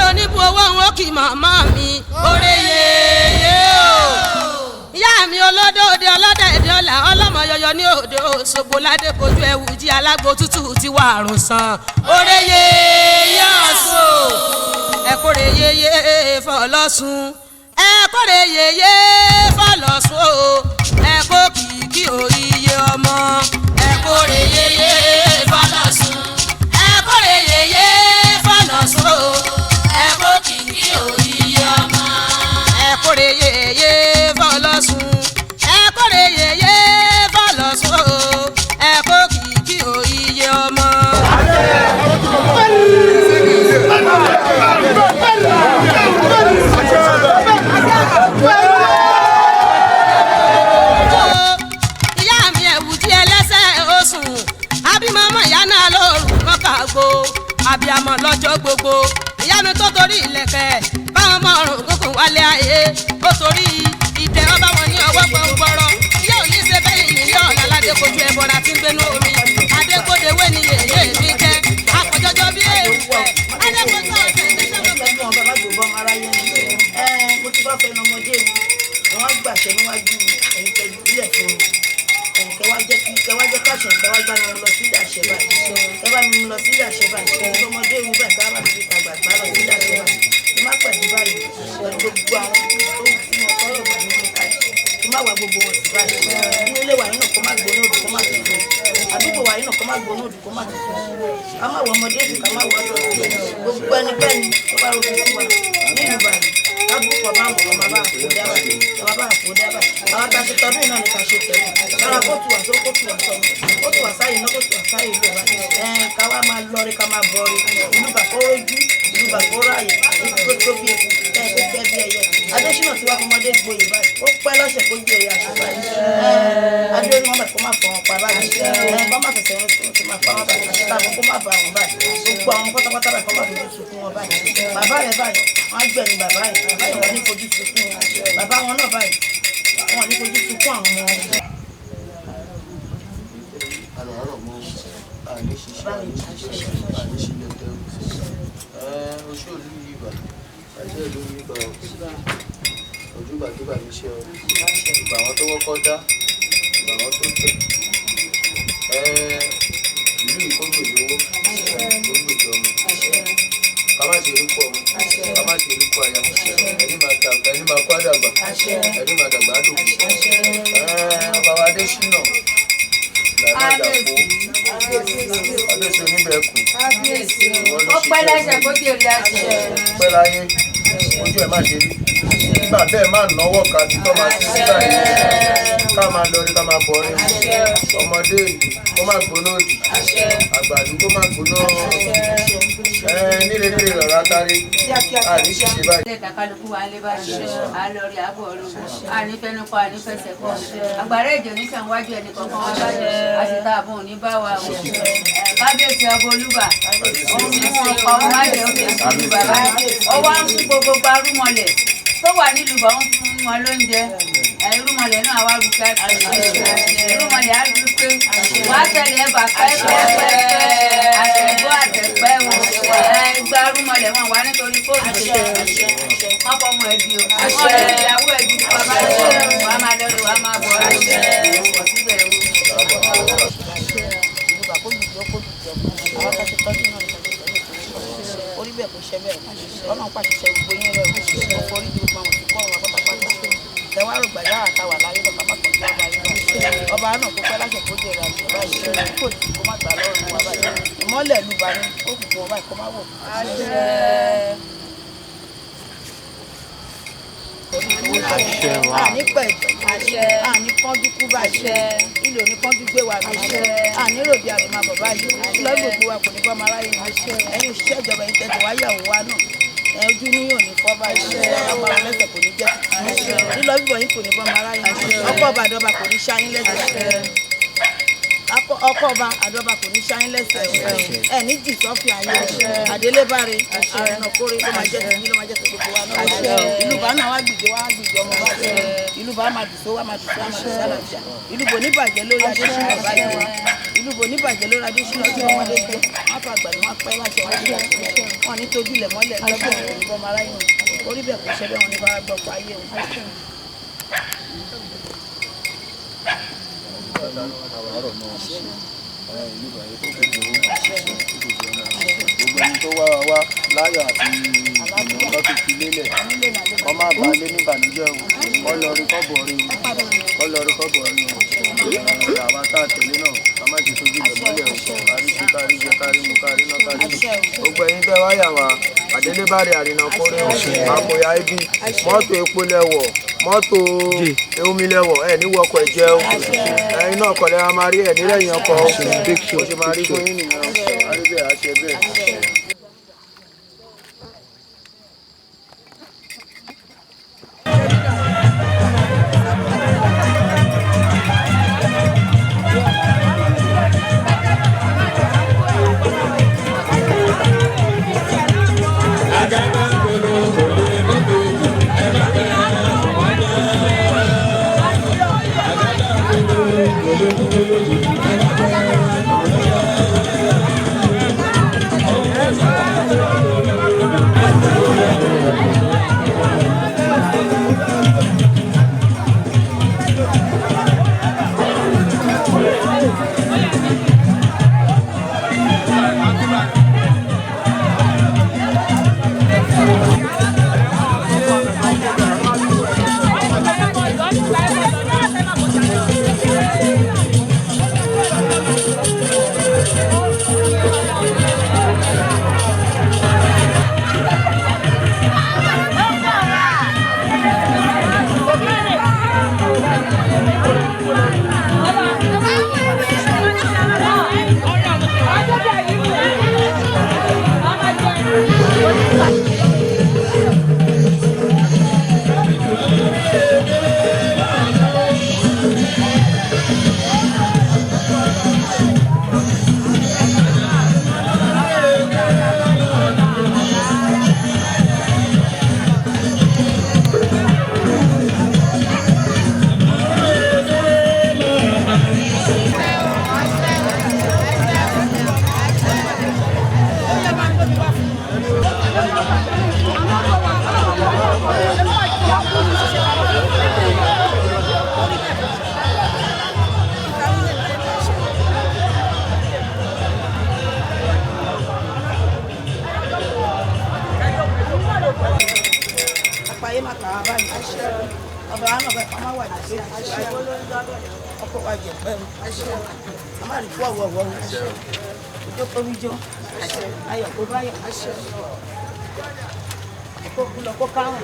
oníbu owó wọn kì màmá mi oore yeye o ìyá mi olódòdè ọlọ́dẹ̀dẹ̀ ọ̀la ọlọ́mọ yọyọ ní òde Òṣogbo ládé kojú ẹ̀wù jí alágbó tútù ti wà àrùn sàn oore yeye ọ̀sùn ẹ̀kọ́rè yeye fọlọ́sùn ẹ̀kọ́rè yeye fọlọ́sùn o ẹ̀kọ́ kìkì òye ọmọ ẹ̀kọ́rè yeye fọlọ́sùn ẹ̀kọ́rè yeye fọlọ́sùn o ẹ̀kọ́ kìkì òye ọmọ ẹ̀kọ́rè yeye fọlọ́sùn ẹ̀kọ́rè yeye fọlọ́sùn o ẹ̀kọ́ kìkì òye ọmọ. ìyá mi ẹ̀wùjí ẹlẹ́sẹ̀ oṣùn abímọ́mọ́ ìyá náà lóru mọ́kàgbó abiyamọ lọ́jọ́ gbogbo ìyá mi tó torí ìlẹ̀kẹ̀ báwọn ọmọ ọrùn kókò wálé ayé ó torí ìdẹ ọba wọn ní ọwọ́ gbọ̀ngbọ̀rọ̀ ìyá ò ní ṣe bẹ́ẹ̀ ní ìyá ọ̀la ládékojú ẹ̀bọ̀ra tí ń gbénú omi adékòdéwé ni yèyé mi jẹ́ àpọ̀jọjọ bí èèwọ̀ adékòjú ọ̀sẹ̀ mo ti bá fẹnu ọmọdé mi wọn gbàṣẹ níwájú ẹ̀yin tẹ ìbílẹ̀ fún mi kẹwàá jẹ́ káṣẹ kẹwàá gbá mi lọ sí ìdàṣẹ báyìí kẹwàá mi lọ sí ìdàṣẹ báyìí ọmọdé mi bẹ́ẹ̀ káwá mi fi tàgbà gbá lọ sí ìdàṣẹ báyìí kí má pàdé báyìí pẹ̀lú gbogbo àwọn tó ń fún wọn kọ́rọ̀ bá mi ní káyọ̀ kí má wà gbogbo wọn sí báyìí inú ilé wàyí náà kó má gbóná òdù kó má tutù àdúgbò wàyí náà kó má gbóná òdù kó má tutù ká má wọ ọmọdé sí ká má wọ ọdọ gbogbo ẹnikẹ́ni tó bá rò sí wa nínú báyìí lábùkọ̀ bá wọ̀ ọmọ bá àfọ̀ dábà ọmọ bá àfọ̀ dábà àwọn tá a ṣe tọdún náà ní ká ṣe tẹ̀lé lára kóòtù wà tó kóòtù wà sọ kóòtù wà sáyé náà kóòtù wà sáyé ló wà ká wá máa lọrí ká máa bọrí ìlú bàkóró jú ìlú bàkóró àyè tó tó bí eku tó kẹ́ bí ẹyẹ Adésínà tí wà fọmọdé gboyè báyìí ó pẹ́ lọ́sẹ̀ kó ju ẹ̀yà àṣẹ báyìí adé ní wọn bẹ̀ kó má fọ wọn pa báyìí kó má fẹsẹ̀ wọn tó máa pa wọn báyìí àti táwọn kó má bà wọn báyìí gbogbo àwọn pátápátá báyìí kó má fojú sunkún wọn báyìí bàbá rẹ báyìí wọn á gbẹ̀yìn bàbá yìí wọn ní fojú sunkún wọn bàbá wọn náà báyìí wọn ní fojú sunkún àwọn ọmọ wọn. oṣù olú yìí bà àjẹ́ ìlú yìí bà ojúbà tó bà mí ṣe ọ ìgbà àwọn tó wọ́kọ́ dá ìgbà àwọn tó tẹ̀ ìlú yìí kó gbèdé owó kó gbèdé ọmọ ká má ṣe orúkọ ọmọ ká má ṣe orúkọ aya ẹni máa kó àdàgbà ẹni máa dàgbà àdòkù bàbá Adésínà làmàjàpó adéṣe oníbẹ̀ẹ́kù ọpẹ́ lẹ́sẹ̀ kó jẹ́ orí àṣẹ pẹ́ láyé ojú ẹ̀ má ṣe rí nígbà bẹ́ẹ̀ má náwó ká títọ́ máa ti sígbà yìí ká máa lọrí ká máa bọ̀rí ọmọdé ìlú kó má gbóná òdì àgbàdo kó má gbóná nílé lọ́ra kárí àní ṣiṣẹ́ báyìí. ilé ìtàkàlùkù wa lé báyìí àlọ́rí àbọ̀ ọ̀rọ̀ ànífẹ́nukọ́ ànífẹsẹ̀ kọ́ àgbàrá ìjọ níṣàn wájú ẹnì kọ̀ọ̀kan wá báyìí àṣìta àbọ̀ òní bá wa wò kábíyèsí ọba Olúbà òun mú wọn pa ọmọ májè ó fi Olúbà báyìí ọwọ́ ń fún gbogbo parúmọlẹ̀ tó wà nílùú bá ń fún wọn lóúnjẹ irúmọlẹ̀ náà wá rú pé irúmọlẹ̀ á rú pé wàá tẹ̀lé ẹ̀bà pẹ́ẹ́pẹ́ẹ́pẹ́ àtẹ̀gbọ́ àtẹ̀pẹ́ gba irúmọlẹ̀ wọn wá nítorí fóònù wọn fọ ọmọ ẹbí o ọmọ ìyàwó ẹbí bàbá rẹ wà á máa lọrẹ wà á máa bọ̀ ọ́ pọ̀ síbẹ̀ o. orí bẹ́ẹ̀ kò ṣe bẹ́ẹ̀ Ọlọ́run pàṣẹ gbogbo yín rẹ̀ ó forí ju gbogbo àwọn tó kọ́ ọ̀run pátápátá tẹwárò gbàyà àtàwà láyé bàbá má kàn sí ọba yìí ọba náà kó pẹ́ láṣẹ kó jẹ ìrìnàjò báyìí kò tí kó má gbà lọ́rùn wa báyìí ìmọ́lẹ̀ lù bá ní ó kù fún ọ báyìí kó má wọ̀. àní pẹ̀jọ́ àní kánjú kú báyìí ilé òní kánjú gbé wa báyìí àní ròde àrùn máa bọ̀ báyìí lọ́dún gbogbo wa kò ní bọ́ ọmọ aráyé ní ẹ̀yin òṣìṣẹ́ ìjọba yìí tẹ̀sán wáyàwó wa náà ojú ní yóò ní fọ́ báyìí ọba lẹ́sẹ̀ kò ní jẹ́ tuntun lílọ bíbọ̀ yín kò ní bọ́ ọmọ aráyé ọkọ̀ ọba àdọ́ba kò ní ṣáyín lẹ́sẹ̀ ọkọ̀ ọba àdọ́ba kò ní ṣáyín lẹ́sẹ̀ ẹ̀ ní jì sọ́fì ayé àdélébáre àrẹ̀nà kórè ló máa jẹ́ tìyín ló máa jẹ́ tìgbogbo wa náà ìlú bá náà wá gbìgbé ọmọ bá ìlú bá máa dùsó wá máa dùsó wá máa dùsó àlàáfíà ìlú bò ní bàjẹ́ lórí Adésínà báyìí ìlú bò níbàjẹ́ ló ra dé sínú ọdún ọmọdé jẹ́ wọ́n fà gbà ní wọ́n pẹ́ láti ọ̀rẹ́ wọn ní tójúlẹ̀ mọ́lẹ̀ lọ́gbọ̀n ìbọn mara yìí orí bẹ́ẹ̀ kò ṣẹ́ bẹ́ẹ̀ wọn ní bá gbọ́ pa ayé wọn. gbogbo ẹni tó wá wa wá láyọ̀ àti lọ́tò fi lélẹ̀ wọ́n má bàa lé ní ìbànújẹ́ o wọ́n lọ rí kọ́bọ̀ rí o wọ́n lọ rí kọ́bọ̀ rí o àwa tá a tẹ̀lé náà ká má ṣe tójú lẹ̀ mọ́lẹ̀ o kárí ṣe kárí jẹ kárí mu kárí náà kárí lò gbogbo ẹ̀yin tẹ́ wáyà wa àdélébárí àrìnà kórè àpòyà ibi mọ́tò epo lẹ́wọ̀ mọ́tò omi lẹ́wọ̀ ẹ̀ ní wọkọ̀ ẹ̀jẹ̀ o ẹ̀yin náà kọ̀lẹ́ a máa rí ẹ̀ nírẹ̀yìn ọkọ̀ o ṣe máa rí fún yín nìyẹn o àrí bẹ́ẹ̀ àṣẹ bẹ́ẹ̀. àpáyé má kà á báyìí ọba wa náà bẹ ká má wà ní sí ọkọ wa jẹ pẹ́ a má rí fún ọwọ́ ìjọ kómi jó ayọ̀ kó báyọ̀ kó kú lọ kó káwọn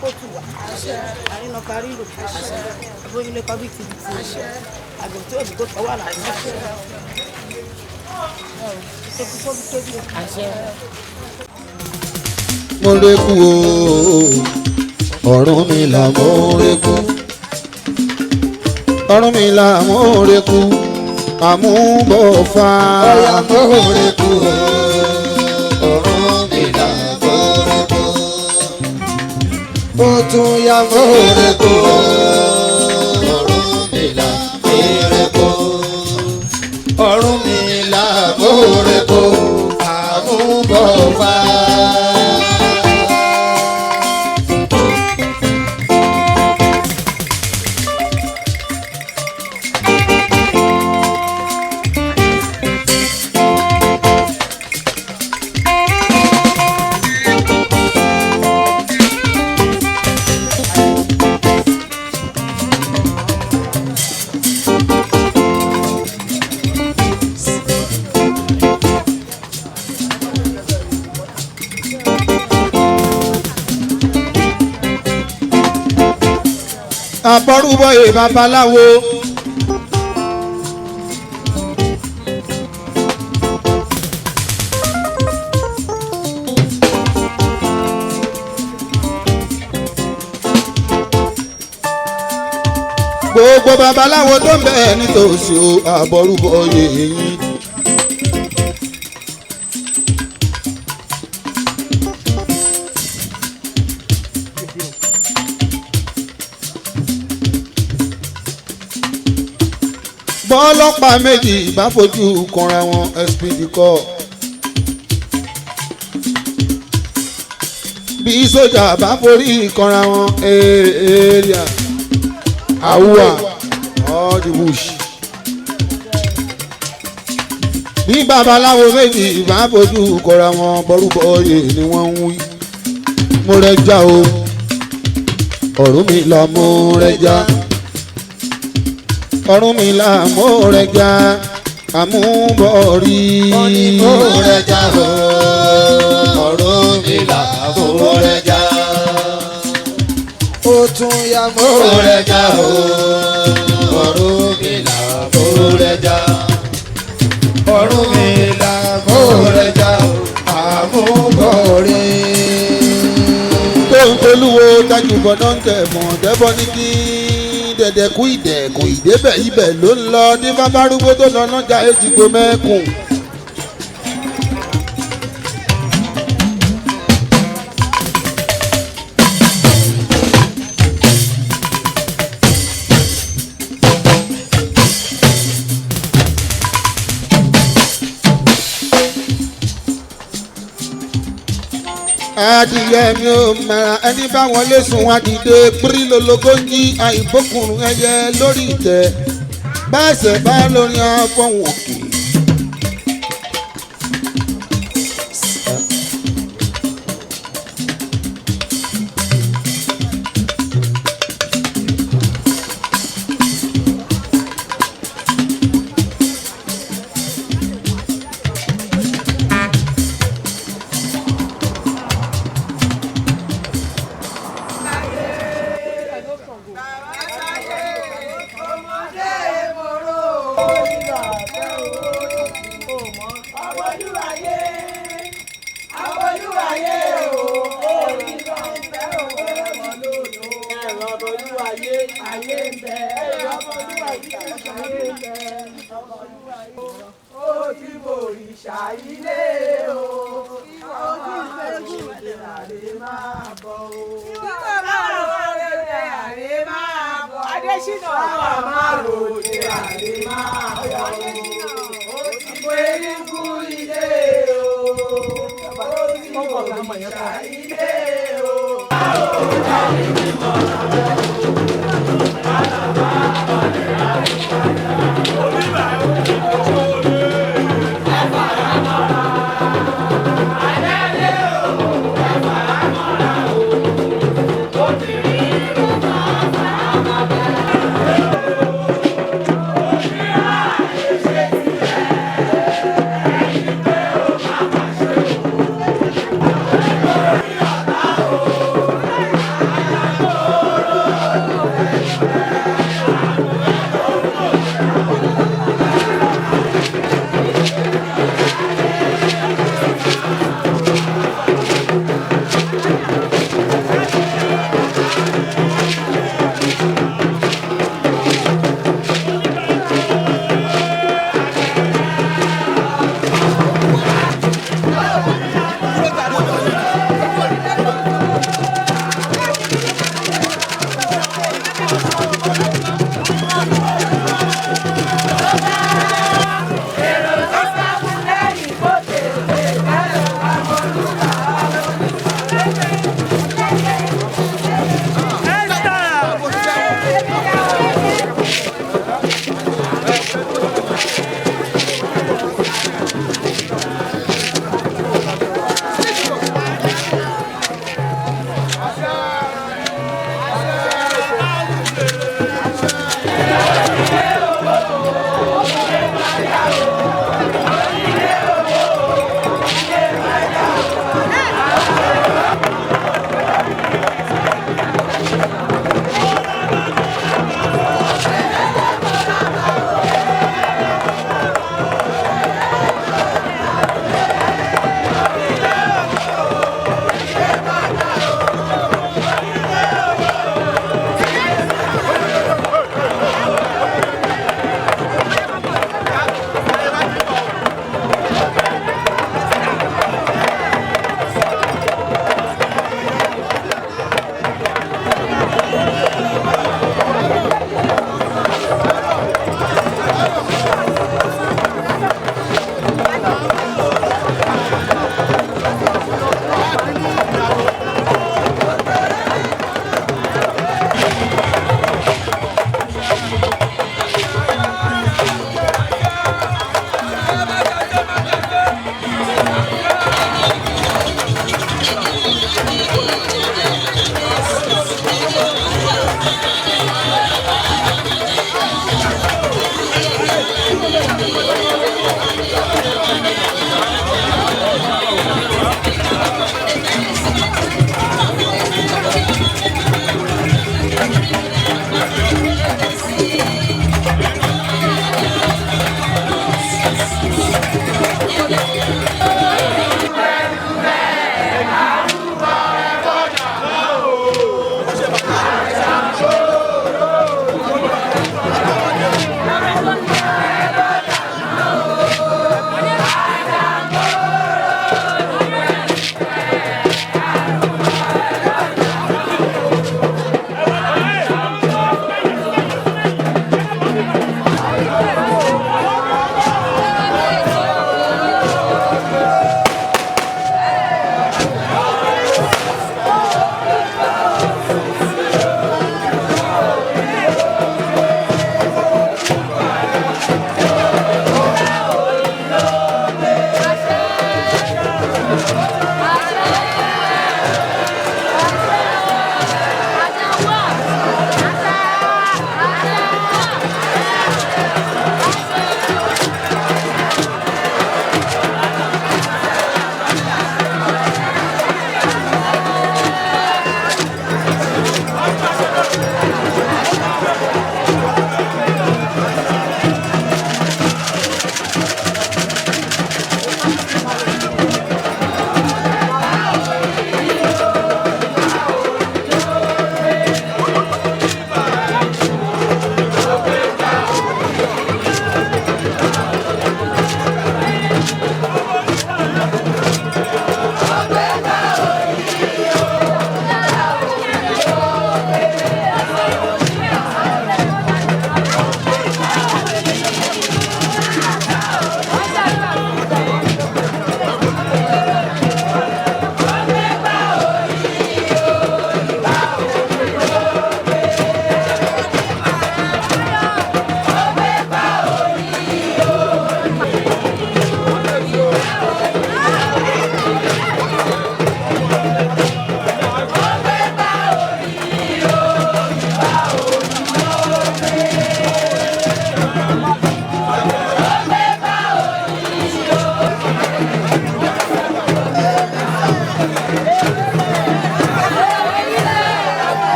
kó tù wá àrínà kárí lò abóyinlé kọ́ bí tìbìtì àgbẹ̀ tó èdè tó tọ́wọ́ àlàyé tóbi. mo rékú o Ọ̀rúnmìlà mo rékú Ọ̀rúnmìlà mo rékú àmúbọ̀fà ọ̀yà mo rékú o Ọ̀rúnmìlà mo rékú ó tún yá mo rékú o Ọ̀rúnmìlà mo rékú Ọ̀rúnmìlà mo rékú àmúbọ̀fà. Àbọ̀rúbọyè babaláwo gbogbo babaláwo tó ń bẹ nítòsí o àbọ̀rúbọyè yín. bọ́ọ̀lọ́pàá méjì bá fojú kanra wọn SPD kọ́. bí sójà bá forí kanra wọn area awúwà all the bush. bí babaláwo méjì bá fojú kanra wọn bọ́rúbọ́yè ni wọ́n ń wí. mo rẹ̀ já o Ọ̀rúnmìlà mo rẹ̀ já. Ọ̀rúnmìlà mo rẹ̀ já àmúbọ̀rí. mo rẹ̀ já o Ọ̀rúnmìlà mo rẹ̀ já. ó tún yá mo mo rẹ̀ já o Ọ̀rúnmìlà mo rẹ̀ já. Ọ̀rúnmìlà mo rẹ̀ já o àmúbọ̀rí. tó ń tolúwo tájú bọ́dọ̀ ń tẹ̀ mọ́ dẹ́bọ́ ní kí dẹ̀dẹ̀kú ìdẹ̀kùn ìdébẹ̀ ibẹ̀ ló ń lọ ní bábárúgbó tó lọ lọ́jà èjìgbò mẹ́kùn. adìyẹ mi ò mẹ́ra ẹni bá wọlé sùn wá dìde pírí lológójì àìbókùnrin ẹyẹ lórí ìtẹ́ báṣẹ bá lórí afọwọ́n òkè.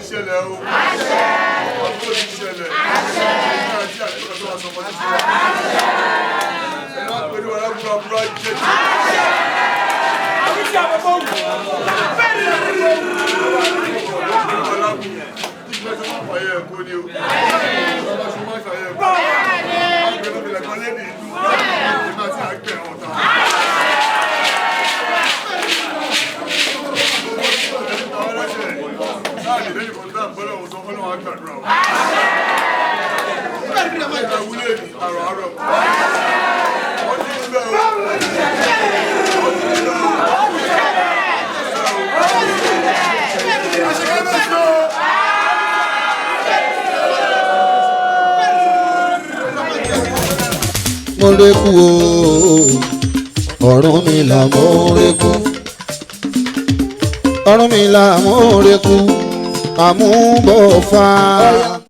ṣẹlẹ̀ o. Àbúrò ní ṣẹlẹ̀. Ìgbà tí àdúgbò tó wà sọ fún mi. Ẹ̀rọ pẹ̀lú arákùnrin àbúrò ajé. Àbí tí a bọ̀ bọ̀ wù. Ìgbà tí wọ́n fàyẹ̀ ẹ̀kọ́ ni o. Ìgbà tí wọ́n fàyẹ̀ ẹ̀kọ́. Àgbẹ̀rẹ̀ bìlẹ̀ kan lé ní ìlú. Ìgbà tí a gbẹ̀ wọn ta. Láàrin lẹ́yìn kan dáa bọ́lá òun sọ fọ́nà wà gbàdúrà wọn. Ìgbà wúlé ní àrọ̀ àrọ̀. Wọ́n ti ń bẹ̀ o. Wọ́n ti ń bẹ̀ o. Mo rékú o Ọ̀rúnmìlà mo rékú Ọ̀rúnmìlà mo rékú àmúbọ̀fà.